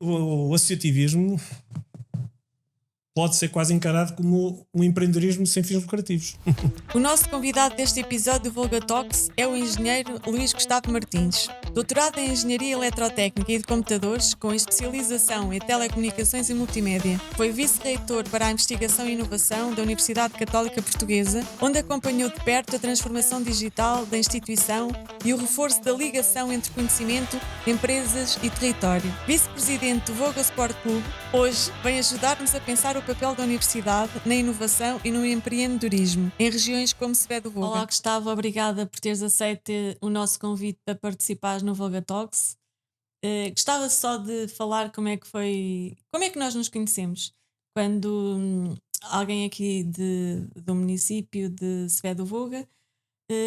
o associativismo pode ser quase encarado como um empreendedorismo sem fins lucrativos. O nosso convidado deste episódio do Volga Talks é o engenheiro Luís Gustavo Martins. Doutorado em Engenharia Eletrotécnica e de Computadores, com especialização em Telecomunicações e Multimédia. Foi vice-reitor para a Investigação e Inovação da Universidade Católica Portuguesa, onde acompanhou de perto a transformação digital da instituição e o reforço da ligação entre conhecimento, empresas e território. Vice-presidente do Volga Sport Clube, hoje vem ajudar-nos a pensar o papel da universidade na inovação e no empreendedorismo em regiões como Sevé do Volga. Olá Gustavo, obrigada por teres aceito o nosso convite para participares no Volga Talks. Gostava só de falar como é que nós nos conhecemos. Quando alguém aqui do município de Sevé do Volga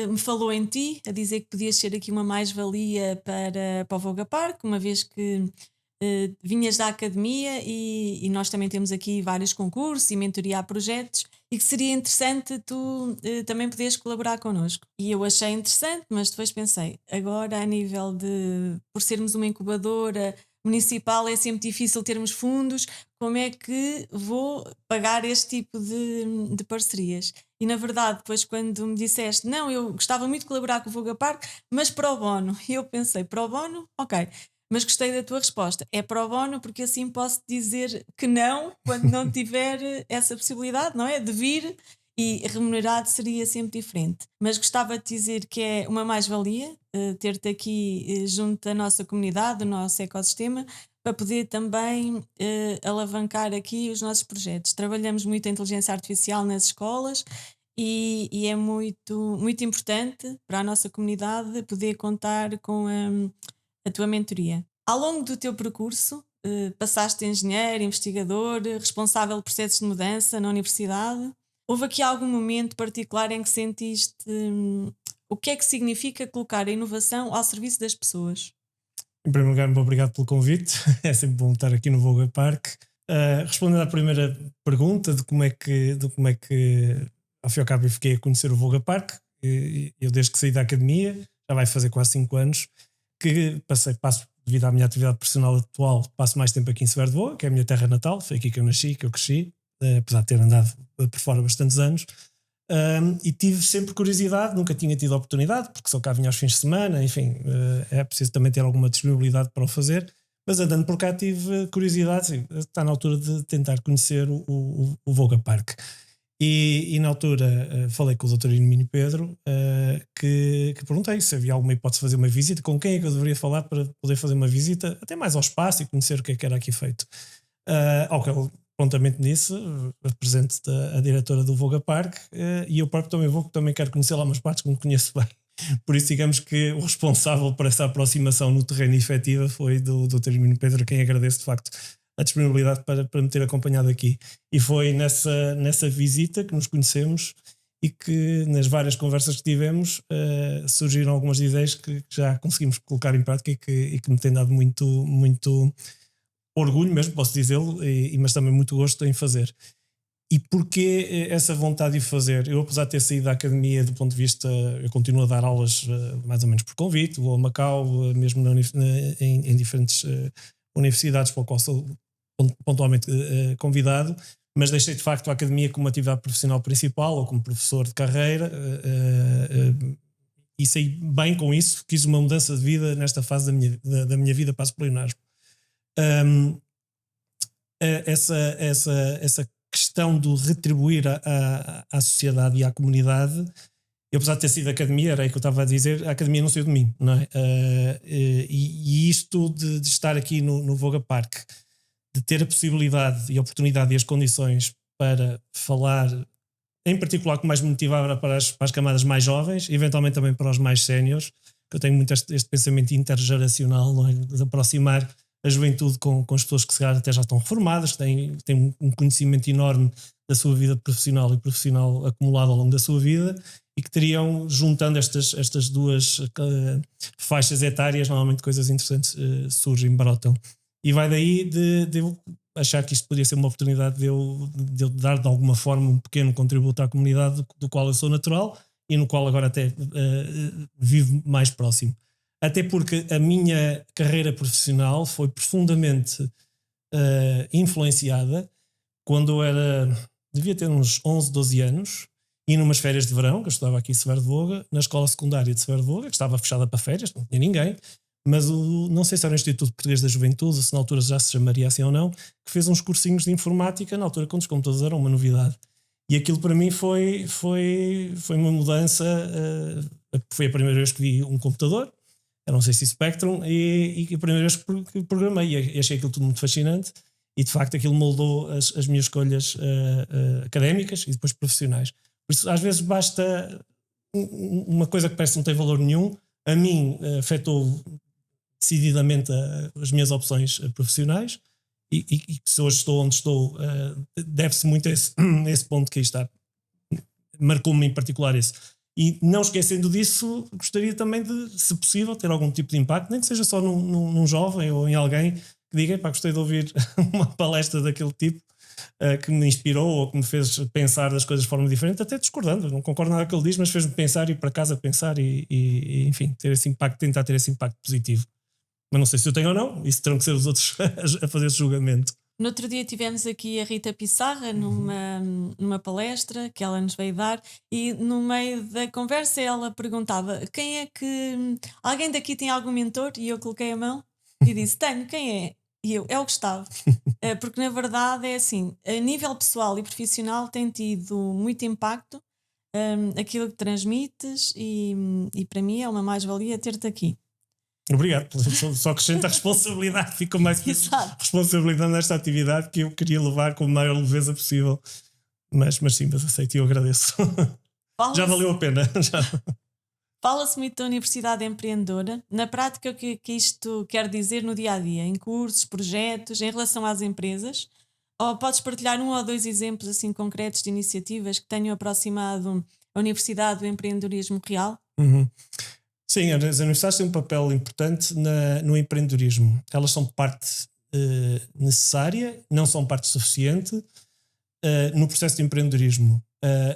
me falou em ti, a dizer que podias ser aqui uma mais-valia para o Volga Park, uma vez que vinhas da academia e nós também temos aqui vários concursos e mentoria a projetos e que seria interessante tu também poderes colaborar connosco. E eu achei interessante, mas depois pensei, agora a nível por sermos uma incubadora municipal é sempre difícil termos fundos, como é que vou pagar este tipo de parcerias? E na verdade, depois quando me disseste, não, eu gostava muito de colaborar com o Volga Park, mas pro bono, e eu pensei, pro bono? Ok. Mas gostei da tua resposta. É pro bono porque assim posso dizer que não quando não tiver essa possibilidade, não é? De vir e remunerado seria sempre diferente. Mas gostava de dizer que é uma mais-valia ter-te aqui junto da nossa comunidade, do nosso ecossistema, para poder também alavancar aqui os nossos projetos. Trabalhamos muito a inteligência artificial nas escolas e é muito, muito importante para a nossa comunidade poder contar com a tua mentoria. Ao longo do teu percurso, passaste a engenheiro, investigador, responsável de processos de mudança na universidade. Houve aqui algum momento particular em que sentiste o que é que significa colocar a inovação ao serviço das pessoas? Em primeiro lugar, muito obrigado pelo convite. É sempre bom estar aqui no Volga Park. Respondendo à primeira pergunta de como é que ao fim e ao cabo eu fiquei a conhecer o Volga Park, eu desde que saí da academia, já vai fazer quase 5 anos, que passo, devido à minha atividade profissional atual, passo mais tempo aqui em Sever de Voga, que é a minha terra natal, foi aqui que eu nasci, que eu cresci, apesar de ter andado por fora bastantes anos, e tive sempre curiosidade, nunca tinha tido oportunidade, porque só cá vinha aos fins de semana, enfim, é preciso também ter alguma disponibilidade para o fazer, mas andando por cá tive curiosidade, sim, está na altura de tentar conhecer o Volga Park. E na altura falei com o Dr. Hermínio Pedro, que perguntei se havia alguma hipótese de fazer uma visita, com quem é que eu deveria falar para poder fazer uma visita, até mais ao espaço e conhecer o que é que era aqui feito. Ao que ele prontamente disse, apresente a diretora do Volga Park, e eu próprio também quero conhecer lá umas partes que não conheço bem. Por isso, digamos que o responsável por essa aproximação no terreno efetiva foi do Dr. Hermínio Pedro, a quem agradeço de facto a disponibilidade para me ter acompanhado aqui. E foi nessa visita que nos conhecemos e que nas várias conversas que tivemos surgiram algumas ideias que já conseguimos colocar em prática e que me têm dado muito, muito orgulho mesmo, posso dizê-lo, mas também muito gosto em fazer. E porquê essa vontade de fazer? Eu, apesar de ter saído da academia, do ponto de vista, eu continuo a dar aulas mais ou menos por convite, vou a Macau, mesmo em diferentes universidades para o qual sou pontualmente convidado, mas deixei de facto a academia como atividade profissional principal ou como professor de carreira e saí bem com isso, quis uma mudança de vida nesta fase da minha vida para disciplinares. Essa questão de retribuir à sociedade e à comunidade, eu, apesar de ter sido academia, era aí que eu estava a dizer, a academia não saiu de mim, não é? E isto de estar aqui no Volga Park, de ter a possibilidade e a oportunidade e as condições para falar, em particular que mais me motivava para as camadas mais jovens, eventualmente também para os mais séniores, que eu tenho muito este pensamento intergeracional, não é? De aproximar a juventude com as pessoas que se calhar até já estão reformadas, que têm um conhecimento enorme da sua vida profissional e profissional acumulado ao longo da sua vida e que teriam, juntando estas duas faixas etárias, normalmente coisas interessantes surgem, brotam. E vai daí de eu achar que isto poderia ser uma oportunidade de eu dar de alguma forma um pequeno contributo à comunidade do qual eu sou natural e no qual agora até vivo mais próximo. até porque a minha carreira profissional foi profundamente influenciada quando eu devia ter uns 11, 12 anos, e numas férias de verão, que eu estudava aqui em Severo de Voga, na escola secundária de Severo de Voga, que estava fechada para férias, não tinha ninguém, mas não sei se era o Instituto Português da Juventude, ou se na altura já se chamaria assim ou não, que fez uns cursinhos de informática, na altura quando os computadores eram uma novidade. E aquilo para mim foi uma mudança, foi a primeira vez que vi um computador, era um CC Spectrum, e a primeira vez que programei, e achei aquilo tudo muito fascinante, e de facto aquilo moldou as minhas escolhas académicas e depois profissionais. Por isso às vezes basta uma coisa que parece que não tem valor nenhum, a mim afetou decididamente as minhas opções profissionais, e se hoje estou onde estou, deve-se muito a esse ponto que aí está. Marcou-me em particular esse. E não esquecendo disso, gostaria também de, se possível, ter algum tipo de impacto, nem que seja só num jovem ou em alguém que diga, gostei de ouvir uma palestra daquele tipo que me inspirou ou que me fez pensar das coisas de forma diferente, até discordando, não concordo nada com o que ele diz, mas fez-me pensar, ir para casa pensar e enfim, ter esse impacto, tentar ter esse impacto positivo. Mas não sei se eu tenho ou não, isso terão que ser os outros a fazer esse julgamento. No outro dia tivemos aqui a Rita Pissarra numa palestra que ela nos veio dar, e no meio da conversa ela perguntava: quem é que... Alguém daqui tem algum mentor? E eu coloquei a mão e disse: tenho, quem é? E eu: é o Gustavo. Porque na verdade é assim, a nível pessoal e profissional tem tido muito impacto aquilo que transmites, e para mim é uma mais-valia ter-te aqui. Obrigado, só acrescenta a responsabilidade, fica mais responsabilidade nesta atividade que eu queria levar com a maior leveza possível, mas sim, mas aceito e eu agradeço. Já valeu a pena. Fala-se muito da Universidade Empreendedora. Na prática, o que isto quer dizer no dia-a-dia? Em cursos, projetos, em relação às empresas? Ou podes partilhar um ou dois exemplos assim concretos de iniciativas que tenham aproximado a Universidade do empreendedorismo real? Sim, as universidades têm um papel importante no empreendedorismo. Elas são parte necessária, não são parte suficiente no processo de empreendedorismo.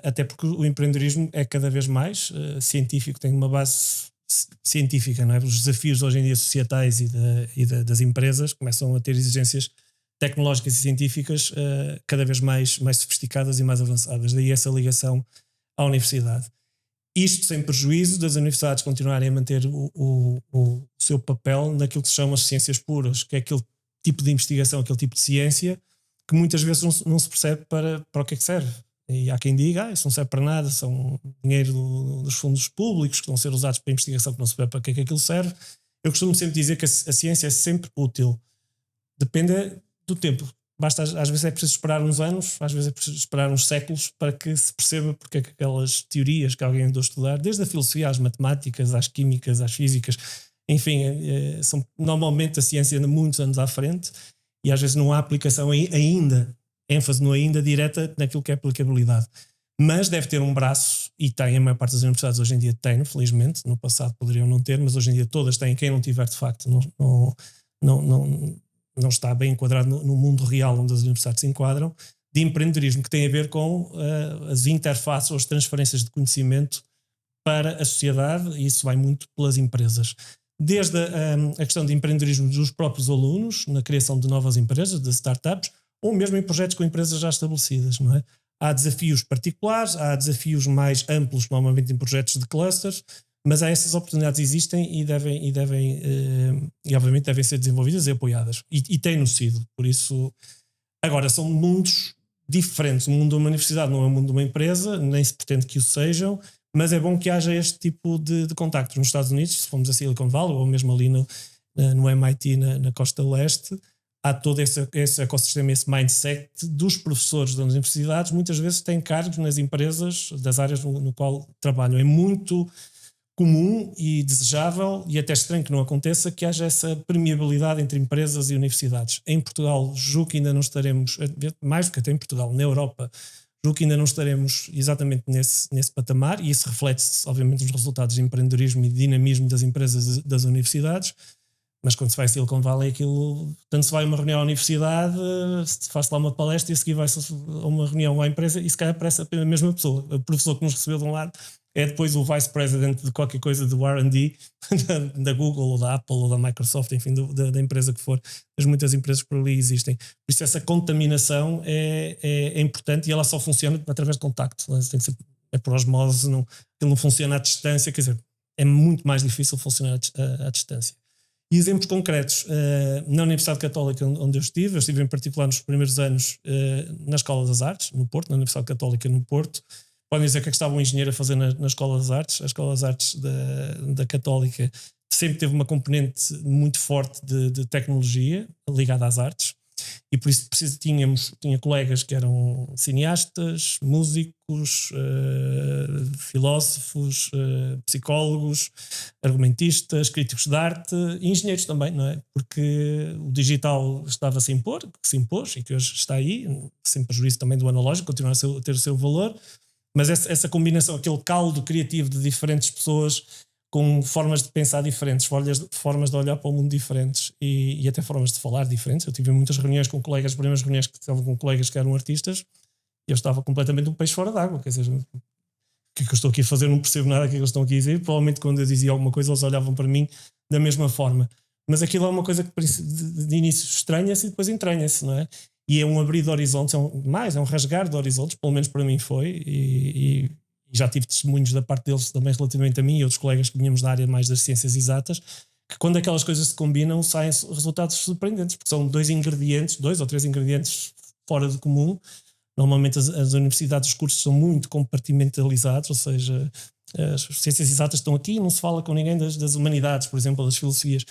Até porque o empreendedorismo é cada vez mais científico, tem uma base científica, não é? Os desafios hoje em dia societais das empresas começam a ter exigências tecnológicas e científicas cada vez mais sofisticadas e mais avançadas. Daí essa ligação à universidade. Isto sem prejuízo das universidades continuarem a manter o seu papel naquilo que se chama as ciências puras, que é aquele tipo de investigação, aquele tipo de ciência que muitas vezes não se percebe para o que é que serve. E há quem diga, isso não serve para nada, são dinheiro dos fundos públicos que estão a ser usados para investigação que não se percebe para que é que aquilo serve. Eu costumo sempre dizer que a ciência é sempre útil. Depende do tempo. Basta, às vezes é preciso esperar uns anos, às vezes é preciso esperar uns séculos para que se perceba porque é que aquelas teorias que alguém andou a estudar, desde a filosofia às matemáticas, às químicas, às físicas, enfim, são normalmente a ciência anda muitos anos à frente e às vezes não há aplicação ainda, ênfase no ainda direta naquilo que é aplicabilidade. Mas deve ter um braço, e tem, a maior parte das universidades hoje em dia tem, felizmente, no passado poderiam não ter, mas hoje em dia todas têm. Quem não tiver, de facto, não está bem enquadrado no mundo real onde as universidades se enquadram, de empreendedorismo, que tem a ver com as interfaces ou as transferências de conhecimento para a sociedade, e isso vai muito pelas empresas. Desde a questão de empreendedorismo dos próprios alunos, na criação de novas empresas, de startups, ou mesmo em projetos com empresas já estabelecidas, não é? Há desafios particulares, há desafios mais amplos, normalmente em projetos de clusters, mas essas oportunidades existem e obviamente devem ser desenvolvidas e apoiadas. E têm-no sido. Por isso, agora, são mundos diferentes. O mundo de uma universidade não é o mundo de uma empresa, nem se pretende que o sejam, mas é bom que haja este tipo de contactos. Nos Estados Unidos, se formos a Silicon Valley ou mesmo ali no MIT, na costa leste, há todo esse ecossistema, esse mindset dos professores das universidades. Muitas vezes têm cargos nas empresas das áreas no qual trabalham. É muito comum e desejável, e até estranho que não aconteça, que haja essa permeabilidade entre empresas e universidades. Em Portugal, julgo que ainda não estaremos, mais do que até em Portugal, na Europa, julgo que ainda não estaremos exatamente nesse patamar, e isso reflete-se, obviamente, nos resultados de empreendedorismo e de dinamismo das empresas das universidades. Mas quando se vai a Silicon Valley, aquilo, tanto se vai a uma reunião à universidade, se faz lá uma palestra e a seguir vai-se a uma reunião à empresa, e se calhar parece a mesma pessoa. O professor que nos recebeu de um lado é depois o Vice President de qualquer coisa do R&D da Google ou da Apple ou da Microsoft, enfim, da empresa que for. As muitas empresas por ali existem. Por isso essa contaminação é importante, e ela só funciona através de contacto. Tem que ser, é por osmose, ele não funciona à distância, quer dizer, é muito mais difícil funcionar à distância. E exemplos concretos, na Universidade Católica onde eu estive em particular nos primeiros anos na Escola das Artes, no Porto, na Universidade Católica no Porto. Podem dizer que estava um engenheiro a fazer na Escola das Artes. A Escola das Artes da Católica sempre teve uma componente muito forte de tecnologia ligada às artes, e por isso tinha colegas que eram cineastas, músicos, filósofos, psicólogos, argumentistas, críticos de arte e engenheiros também, não é? Porque o digital estava a se impor, que se impôs e que hoje está aí, sem prejuízo também do analógico, continua a ter o seu valor, mas essa combinação, aquele caldo criativo de diferentes pessoas com formas de pensar diferentes, formas de olhar para o mundo diferentes e até formas de falar diferentes. Eu tive muitas reuniões com colegas, as primeiras reuniões que estavam com colegas que eram artistas, e eu estava completamente um peixe fora d'água, quer dizer, o que é que eu estou aqui a fazer? Não percebo nada do que eles estão aqui a dizer. Provavelmente quando eu dizia alguma coisa eles olhavam para mim da mesma forma, mas aquilo é uma coisa que de início estranha-se e depois entranha-se, não é? E é um abrir de horizontes, é um rasgar de horizontes, pelo menos para mim foi, e já tive testemunhos da parte deles também relativamente a mim e outros colegas que vinhamos da área mais das ciências exatas, que quando aquelas coisas se combinam saem resultados surpreendentes, porque são dois ou três ingredientes fora do comum. Normalmente as universidades, os cursos são muito compartimentalizados, ou seja, as ciências exatas estão aqui e não se fala com ninguém das humanidades, por exemplo, das filosofias.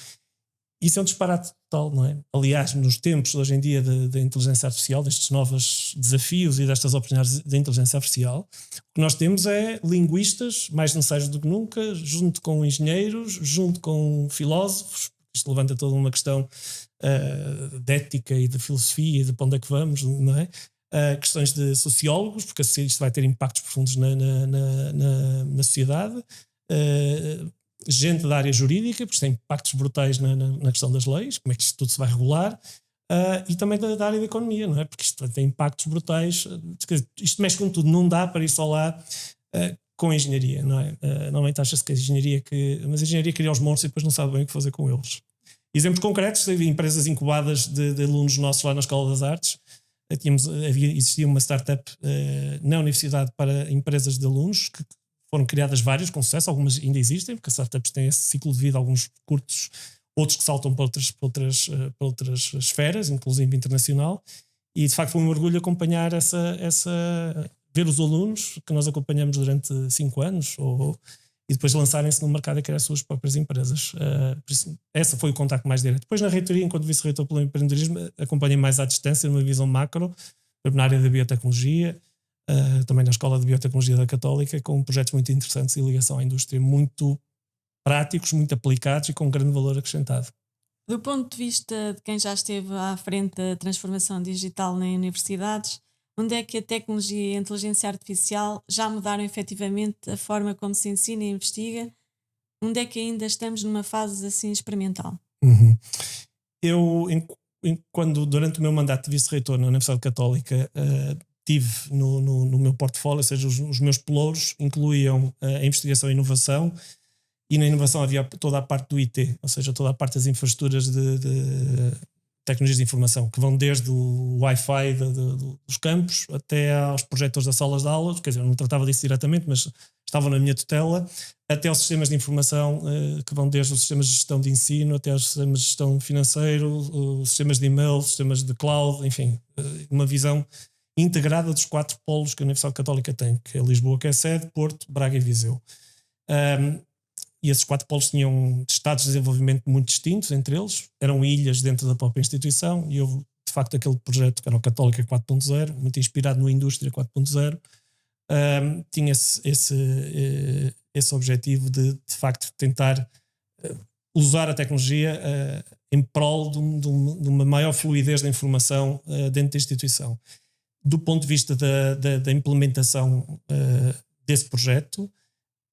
Isso é um disparate total, não é? Aliás, nos tempos hoje em dia da inteligência artificial, destes novos desafios e destas oportunidades da inteligência artificial, o que nós temos é linguistas mais necessários do que nunca, junto com engenheiros, junto com filósofos. Isto levanta toda uma questão de ética e de filosofia e de para onde é que vamos, não é? Questões de sociólogos, porque isto vai ter impactos profundos na sociedade. Gente da área jurídica, porque tem impactos brutais na questão das leis, como é que isto tudo se vai regular, e também da área da economia, não é? Porque isto tem impactos brutais, isto mexe com tudo, não dá para ir só lá com a engenharia, não é? Normalmente acha-se que mas a engenharia cria os monstros e depois não sabe bem o que fazer com eles. Exemplos concretos, empresas incubadas de alunos nossos lá na Escola das Artes. Existia uma startup na universidade para empresas de alunos que foram criadas várias com sucesso, algumas ainda existem, porque as startups têm esse ciclo de vida, alguns curtos, outros que saltam para outras esferas, inclusive internacional, e de facto foi um orgulho acompanhar ver os alunos que nós acompanhamos durante 5 anos, e depois lançarem-se no mercado a criar as suas próprias empresas. Por isso, essa foi o contacto mais direto. Depois na reitoria, enquanto vice-reitor pelo empreendedorismo, acompanhei mais à distância, numa visão macro, na área da biotecnologia, também na Escola de Biotecnologia da Católica, com projetos muito interessantes e ligação à indústria, muito práticos, muito aplicados e com grande valor acrescentado. Do ponto de vista de quem já esteve à frente da transformação digital em universidades, onde é que a tecnologia e a inteligência artificial já mudaram efetivamente a forma como se ensina e investiga? Onde é que ainda estamos numa fase assim experimental? Eu, quando durante o meu mandato de vice-reitor na Universidade Católica, tive no meu portfólio, ou seja, os meus pelouros incluíam a investigação e inovação, e na inovação havia toda a parte do IT, ou seja, toda a parte das infraestruturas de tecnologias de informação, que vão desde o Wi-Fi dos campos até aos projetores das salas de aulas, quer dizer, eu não tratava disso diretamente, mas estavam na minha tutela, até aos sistemas de informação, que vão desde os sistemas de gestão de ensino até aos sistemas de gestão financeiro, os sistemas de e-mail, os sistemas de cloud, enfim, uma visão integrada dos 4 polos que a Universidade Católica tem, que é Lisboa, que é sede, Porto, Braga e Viseu. E esses 4 polos tinham estados de desenvolvimento muito distintos entre eles, eram ilhas dentro da própria instituição, e houve de facto aquele projeto que era o Católica 4.0, muito inspirado no Indústria 4.0, tinha esse objetivo de facto tentar usar a tecnologia em prol de uma maior fluidez da informação dentro da instituição. Do ponto de vista da implementação desse projeto,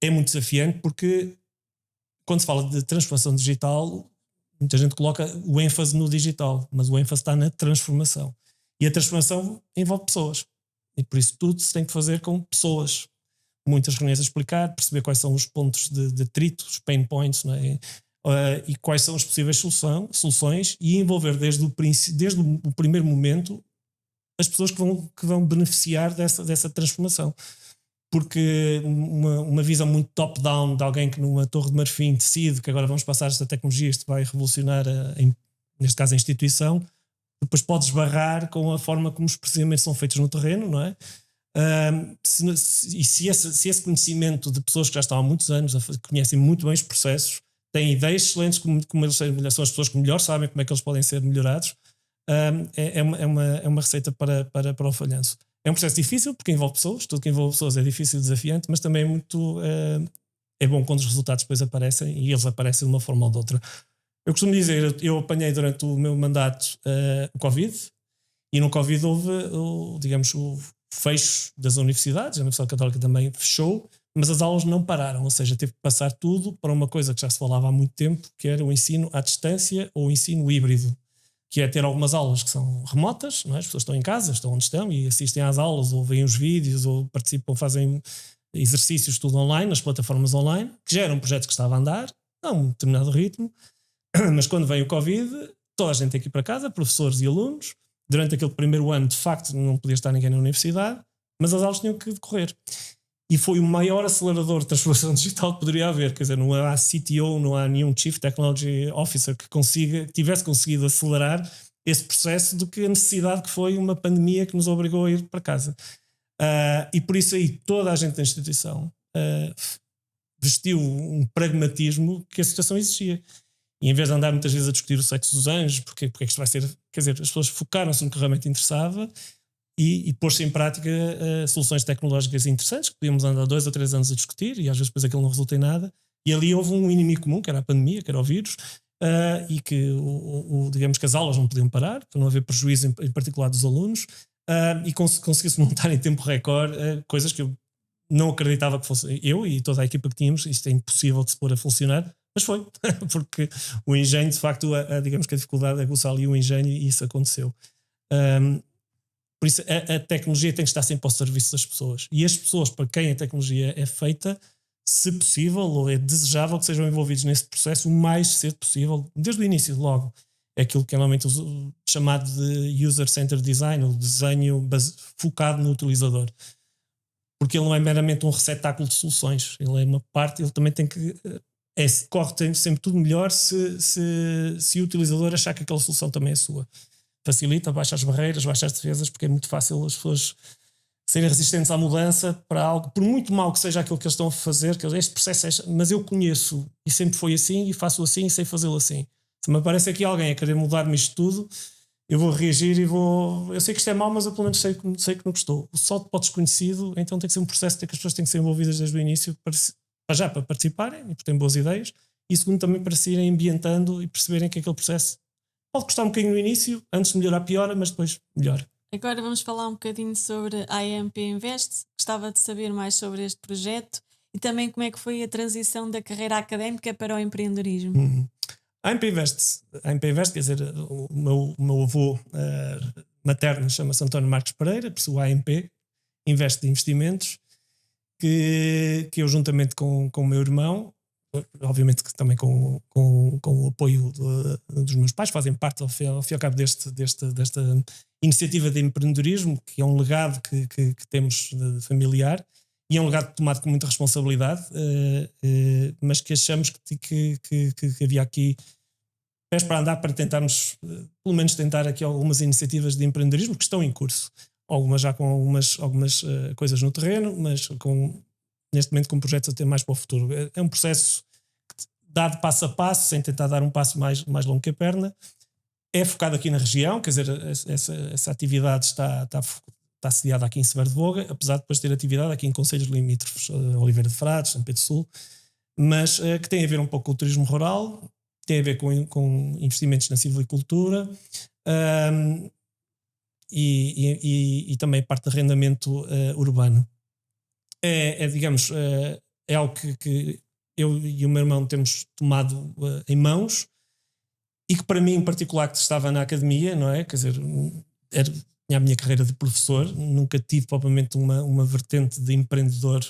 é muito desafiante, porque quando se fala de transformação digital, muita gente coloca o ênfase no digital, mas o ênfase está na transformação. E a transformação envolve pessoas. E por isso tudo se tem que fazer com pessoas. muitas reuniões a explicar, perceber quais são os pontos de atrito, os pain points, não é? E quais são as possíveis soluções, e envolver desde o primeiro momento as pessoas que vão beneficiar dessa transformação. Porque uma visão muito top-down de alguém que numa torre de marfim decide que agora vamos passar esta tecnologia, isto vai revolucionar, neste caso, a instituição, depois pode esbarrar com a forma como os procedimentos são feitos no terreno, não é? Se esse conhecimento de pessoas que já estão há muitos anos, conhecem muito bem os processos, têm ideias excelentes como eles são as pessoas que melhor sabem como é que eles podem ser melhorados, é uma receita para o falhanço. É um processo difícil porque envolve pessoas, tudo que envolve pessoas é difícil e desafiante, mas também é bom quando os resultados depois aparecem, e eles aparecem de uma forma ou de outra. Eu costumo dizer, eu apanhei durante o meu mandato o Covid, e no Covid houve o fecho das universidades. A Universidade Católica também fechou, mas as aulas não pararam, ou seja, teve que passar tudo para uma coisa que já se falava há muito tempo, que era o ensino à distância ou o ensino híbrido, que é ter algumas aulas que são remotas, não é? As pessoas estão em casa, estão onde estão e assistem às aulas, ou veem os vídeos, ou participam, fazem exercícios, tudo online, nas plataformas online, que já era um projeto que estava a andar a um determinado ritmo, mas quando veio o Covid, toda a gente tem que ir para casa, professores e alunos. Durante aquele primeiro ano, de facto, não podia estar ninguém na universidade, mas as aulas tinham que decorrer. E foi o maior acelerador de transformação digital que poderia haver. Quer dizer, não há CTO, não há nenhum Chief Technology Officer que tivesse conseguido acelerar esse processo do que a necessidade que foi uma pandemia que nos obrigou a ir para casa. E por isso aí toda a gente da instituição vestiu um pragmatismo que a situação exigia. E em vez de andar muitas vezes a discutir o sexo dos anjos, porque é que isto vai ser... Quer dizer, as pessoas focaram-se no que realmente interessava e pôs-se em prática soluções tecnológicas interessantes que podíamos andar 2 ou 3 anos a discutir, e às vezes depois aquilo não resulta em nada. E ali houve um inimigo comum, que era a pandemia, que era o vírus, e que digamos que as aulas não podiam parar, para não haver prejuízo em particular dos alunos, e conseguiu-se montar em tempo recorde coisas que eu não acreditava que fosse. Eu e toda a equipa que tínhamos, isto é impossível de se pôr a funcionar, mas foi, porque o engenho, de facto, digamos que a dificuldade aguçou ali o engenho, e isso aconteceu. Por isso a tecnologia tem que estar sempre ao serviço das pessoas, e as pessoas para quem a tecnologia é feita, se possível, ou é desejável que sejam envolvidos nesse processo o mais cedo possível, desde o início, logo. É aquilo que é normalmente chamado de user-centered design, ou desenho focado no utilizador, porque ele não é meramente um receptáculo de soluções, ele é uma parte, ele também tem que... corre sempre tudo melhor se o utilizador achar que aquela solução também é sua. Facilita, baixa as barreiras, baixa as defesas, porque é muito fácil as pessoas serem resistentes à mudança para algo, por muito mal que seja aquilo que eles estão a fazer, que este processo mas eu conheço e sempre foi assim, e faço assim e sei fazê-lo assim. Se me aparece aqui alguém a querer mudar-me isto tudo, eu vou reagir e eu sei que isto é mau, mas eu pelo menos sei que não gostou. O salto para o desconhecido, então tem que ser um processo que as pessoas têm que ser envolvidas desde o início, para participarem e porque têm boas ideias, e segundo também para se irem ambientando e perceberem que aquele processo pode custar um bocadinho no início, antes de melhorar piora, mas depois melhora. Agora vamos falar um bocadinho sobre a AMP Invest. Gostava de saber mais sobre este projeto e também como é que foi a transição da carreira académica para o empreendedorismo. A AMP Invest, quer dizer, o meu avô materno chama-se António Marques Pereira, por isso o AMP Invest de Investimentos, que eu juntamente com o meu irmão, obviamente que também com o apoio dos meus pais, fazem parte ao fim e ao cabo desta iniciativa de empreendedorismo, que é um legado que temos familiar, e é um legado tomado com muita responsabilidade, mas que achamos que havia aqui pés para andar para tentarmos, pelo menos tentar aqui algumas iniciativas de empreendedorismo que estão em curso. Algumas já com algumas coisas no terreno, mas neste momento com projetos a ter mais para o futuro. É um processo dado passo a passo, sem tentar dar um passo mais longo que a perna. É focado aqui na região, quer dizer, essa atividade está sediada aqui em Severo de Voga, apesar de depois ter atividade aqui em concelhos limítrofes, Oliveira de Frades, São Pedro Sul, mas que tem a ver um pouco com o turismo rural, tem a ver com investimentos na silvicultura, e também parte de arrendamento urbano. Digamos, é algo que eu e o meu irmão temos tomado em mãos, e que para mim em particular, que estava na academia, não é? Quer dizer, tinha tinha a minha carreira de professor, nunca tive propriamente uma vertente de empreendedor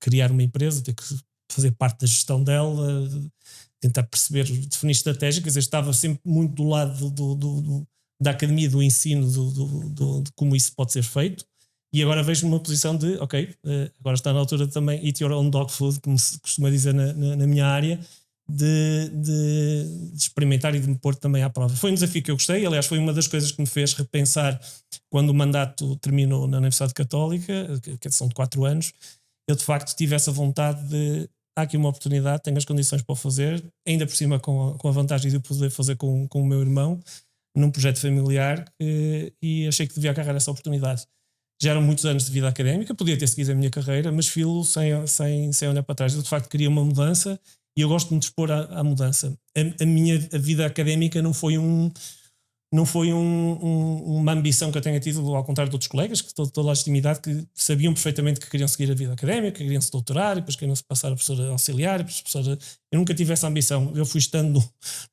criar uma empresa, ter que fazer parte da gestão dela, tentar perceber, definir estratégias. Estava sempre muito do lado da academia, do ensino, de como isso pode ser feito. E agora vejo numa posição de, agora está na altura também eat your own dog food, como se costuma dizer na minha área, de experimentar e de me pôr também à prova. Foi um desafio que eu gostei, aliás foi uma das coisas que me fez repensar quando o mandato terminou na Universidade Católica, que são de 4 anos, eu de facto tive essa vontade de, há aqui uma oportunidade, tenho as condições para o fazer, ainda por cima com a vantagem de poder fazer com o meu irmão, num projeto familiar, e achei que devia agarrar essa oportunidade. Já eram muitos anos de vida académica, podia ter seguido a minha carreira, mas filo sem olhar para trás. Eu de facto queria uma mudança e eu gosto de me dispor à mudança. A minha vida académica não foi uma ambição que eu tenha tido, ao contrário de outros colegas, que toda a legitimidade, que sabiam perfeitamente que queriam seguir a vida académica, que queriam se doutorar, e depois queriam se passar a professora auxiliar. Eu nunca tive essa ambição. Eu fui estando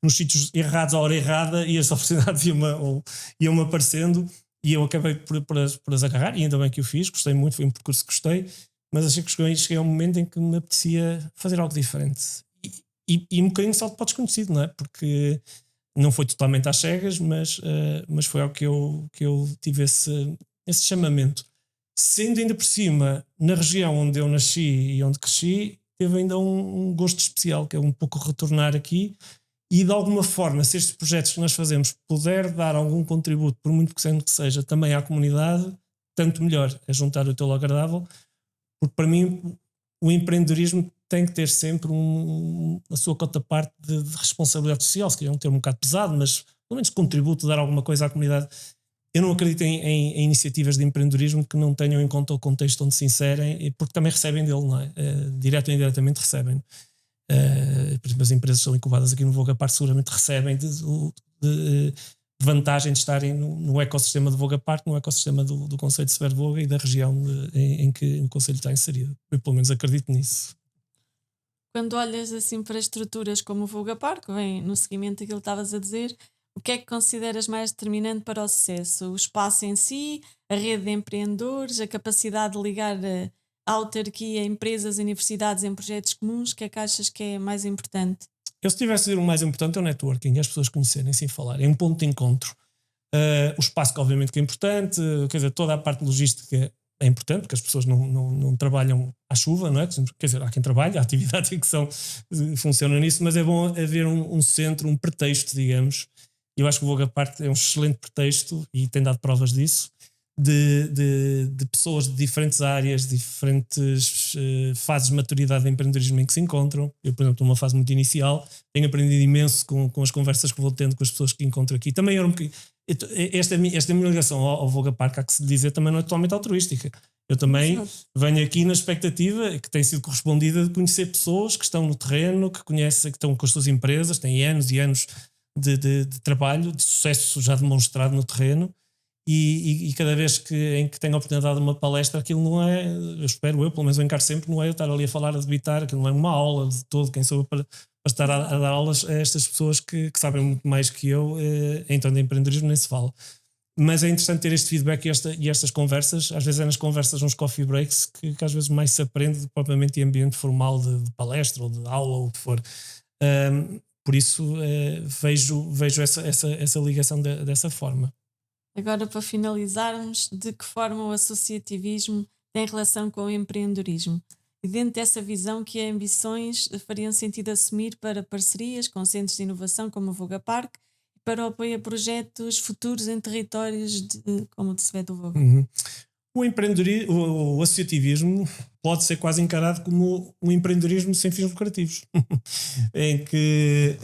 nos sítios errados à hora errada e as oportunidades iam-me aparecendo. E eu acabei por as agarrar, e ainda bem que o fiz, gostei muito, foi um percurso que gostei, mas achei que cheguei a um momento em que me apetecia fazer algo diferente. E um bocadinho salto para o desconhecido, não é? Porque não foi totalmente às cegas, mas foi algo que eu tive esse chamamento. Sendo ainda por cima, na região onde eu nasci e onde cresci, teve ainda um gosto especial, que é um pouco retornar aqui. E de alguma forma, se estes projetos que nós fazemos puder dar algum contributo, por muito pequeno que seja, também à comunidade, tanto melhor. É juntar o teu ao agradável, porque para mim o empreendedorismo tem que ter sempre a sua cota-parte de responsabilidade social. Se calhar um termo um bocado pesado, mas pelo menos contributo, dar alguma coisa à comunidade. Eu não acredito em iniciativas de empreendedorismo que não tenham em conta o contexto onde se inserem, porque também recebem dele, não é? Direto ou indiretamente recebem. Por exemplo, as empresas que são incubadas aqui no Vogapar seguramente recebem de vantagem de estarem no ecossistema de Vogapar, no ecossistema do Concelho de Severo Voga e da região em que o Concelho está inserido. Eu pelo menos acredito nisso. Quando olhas assim para estruturas como o Vogapar, que vem no seguimento daquilo que estavas a dizer, o que é que consideras mais determinante para o sucesso? O espaço em si, a rede de empreendedores, a capacidade de ligar a autarquia, empresas, universidades em projetos comuns? O que é que achas que é mais importante? Eu, se tivesse a dizer o mais importante, é o networking, as pessoas conhecerem sem falar, é um ponto de encontro. O espaço, que obviamente que é importante, quer dizer, toda a parte logística é importante, porque as pessoas não trabalham à chuva, não é? Quer dizer, há quem trabalha, há atividades em que funcionam nisso, mas é bom haver um centro, um pretexto, digamos. Eu acho que o Vogapar é um excelente pretexto e tem dado provas disso. De pessoas de diferentes áreas, diferentes fases de maturidade de empreendedorismo em que se encontram. Eu, por exemplo, estou numa fase muito inicial, tenho aprendido imenso com as conversas que vou tendo com as pessoas que encontro aqui. Também era esta minha ligação ao Vogapar, que há que se dizer, também não é totalmente altruística. Eu também venho aqui na expectativa, que tem sido correspondida, de conhecer pessoas que estão no terreno, que conhecem, que estão com as suas empresas, têm anos e anos de trabalho, de sucesso já demonstrado no terreno. E cada vez em que tenho a oportunidade de uma palestra, aquilo não é, eu pelo menos eu encaro sempre, não é eu estar ali a falar, a debitar, aquilo não é uma aula de todo. Quem sou eu para estar a dar aulas a estas pessoas que sabem muito mais que eu, em torno de empreendedorismo nem se fala. Mas é interessante ter este feedback e estas conversas. Às vezes é nas conversas, nos coffee breaks, que às vezes mais se aprende propriamente em ambiente formal de palestra ou de aula ou o que for. Por isso vejo essa ligação dessa forma. Agora, para finalizarmos, de que forma o associativismo tem relação com o empreendedorismo? E dentro dessa visão, que ambições fariam sentido assumir para parcerias com centros de inovação como o Vogapark e para o apoio a projetos futuros em territórios como o de Severo Voga? O empreendedorismo, o associativismo pode ser quase encarado como um empreendedorismo sem fins lucrativos, em que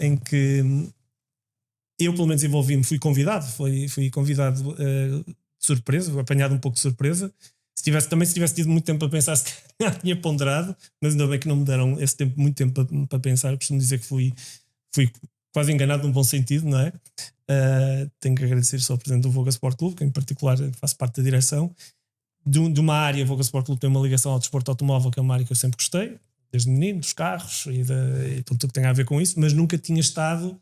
eu pelo menos fui convidado de surpresa, apanhado um pouco de surpresa. Se tivesse tido muito tempo para pensar, se calhar tinha ponderado, mas ainda bem que não me deram muito tempo para pensar. Eu costumo dizer que fui quase enganado num bom sentido, não é? Tenho que agradecer só ao presidente do Voga Sport Clube, que em particular faço parte da direção. De uma área, o Voga Sport Clube tem uma ligação ao desporto automóvel, que é uma área que eu sempre gostei, desde menino, dos carros e tudo que tem a ver com isso, mas nunca tinha estado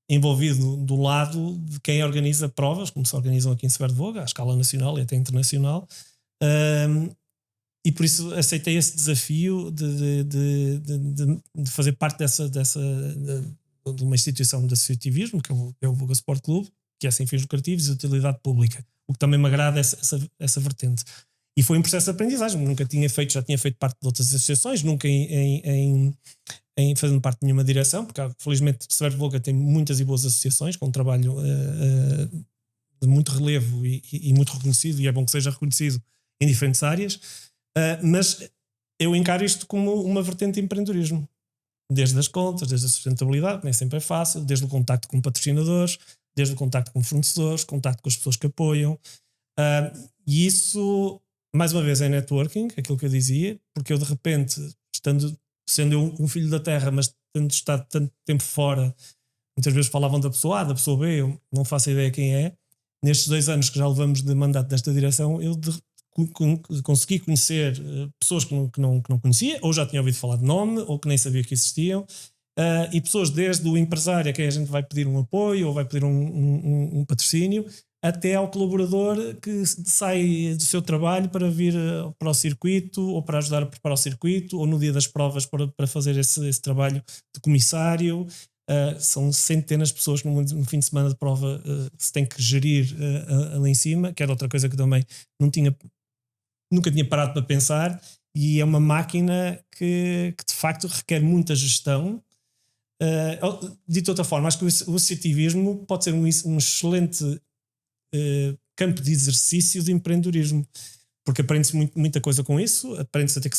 envolvido do lado de quem organiza provas, como se organizam aqui em Severo de Voga, à escala nacional e até internacional. E por isso aceitei esse desafio de fazer parte de uma instituição de associativismo, que é o Voga Sport Clube, que é sem fins lucrativos e utilidade pública, o que também me agrada essa vertente. E foi um processo de aprendizagem, já tinha feito parte de outras associações, nunca em fazendo parte de nenhuma direção, porque felizmente Severo de Voga tem muitas e boas associações com um trabalho de muito relevo e muito reconhecido, e é bom que seja reconhecido em diferentes áreas. Mas eu encaro isto como uma vertente de empreendedorismo, desde as contas, desde a sustentabilidade, que nem sempre é fácil, desde o contacto com patrocinadores, desde o contacto com fornecedores, contacto com as pessoas que apoiam, e isso, mais uma vez, é networking, aquilo que eu dizia, porque eu de repente, sendo eu um filho da terra, mas tendo estado tanto tempo fora, muitas vezes falavam da pessoa A, da pessoa B, eu não faço ideia quem é. Nestes 2 anos que já levamos de mandato desta direção, eu consegui conhecer pessoas que não conhecia, ou já tinha ouvido falar de nome, ou que nem sabia que existiam, e pessoas desde o empresário a quem a gente vai pedir um apoio ou vai pedir um patrocínio, até ao colaborador que sai do seu trabalho para vir para o circuito, ou para ajudar a preparar o circuito, ou no dia das provas para fazer esse trabalho de comissário. São centenas de pessoas que no fim de semana de prova se tem que gerir ali em cima, que era outra coisa que também nunca tinha parado para pensar, e é uma máquina que de facto requer muita gestão. De outra forma, acho que o associativismo pode ser um excelente campo de exercício de empreendedorismo, porque aprende-se muita coisa com isso, aprende-se a ter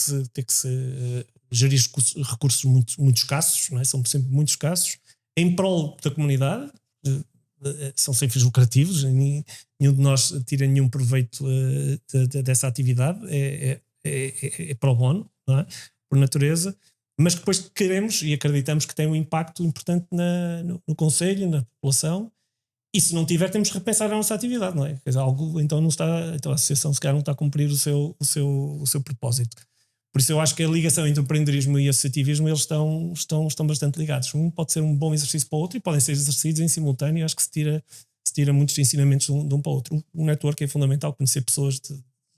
que se gerir recursos muito escassos, não é? São sempre muito escassos, em prol da comunidade. São sem fins lucrativos, nenhum de nós tira nenhum proveito dessa atividade, é pro bono, não é? Por natureza, mas depois queremos e acreditamos que tem um impacto importante no concelho, na população, e se não tiver temos que repensar a nossa atividade, não é? Quer dizer, então a associação se calhar não está a cumprir o seu propósito. Por isso eu acho que a ligação entre o empreendedorismo e o associativismo, eles estão bastante ligados. Um pode ser um bom exercício para o outro e podem ser exercidos em simultâneo. Acho que se tira muitos ensinamentos de um para o outro. O network é fundamental, conhecer pessoas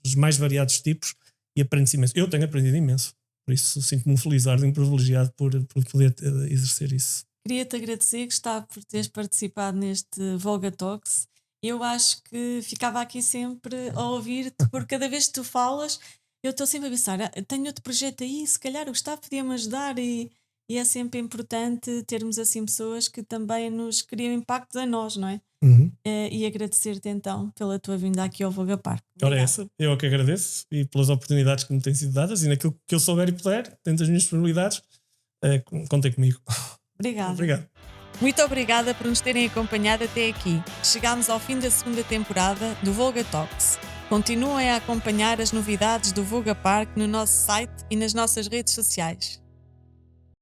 dos mais variados tipos, e aprende-se imenso. Eu tenho aprendido imenso, por isso sinto-me felizardo e privilegiado por poder exercer isso. Queria-te agradecer, Gustavo, por teres participado neste Voga Talks. Eu acho que ficava aqui sempre a ouvir-te, porque cada vez que tu falas, eu estou sempre a pensar, tenho outro projeto aí, se calhar o Gustavo podia-me ajudar, e é sempre importante termos assim pessoas que também nos criam impacto a nós, não é? Uhum. E agradecer-te então pela tua vinda aqui ao Voga Park. Ora, essa, eu é que agradeço, e pelas oportunidades que me têm sido dadas, e naquilo que eu souber e puder, dentro das minhas disponibilidades, contem comigo. Obrigada. Obrigado. Muito obrigada por nos terem acompanhado até aqui. Chegámos ao fim da 2ª temporada do Voga Talks. Continuem a acompanhar as novidades do Voga Park no nosso site e nas nossas redes sociais.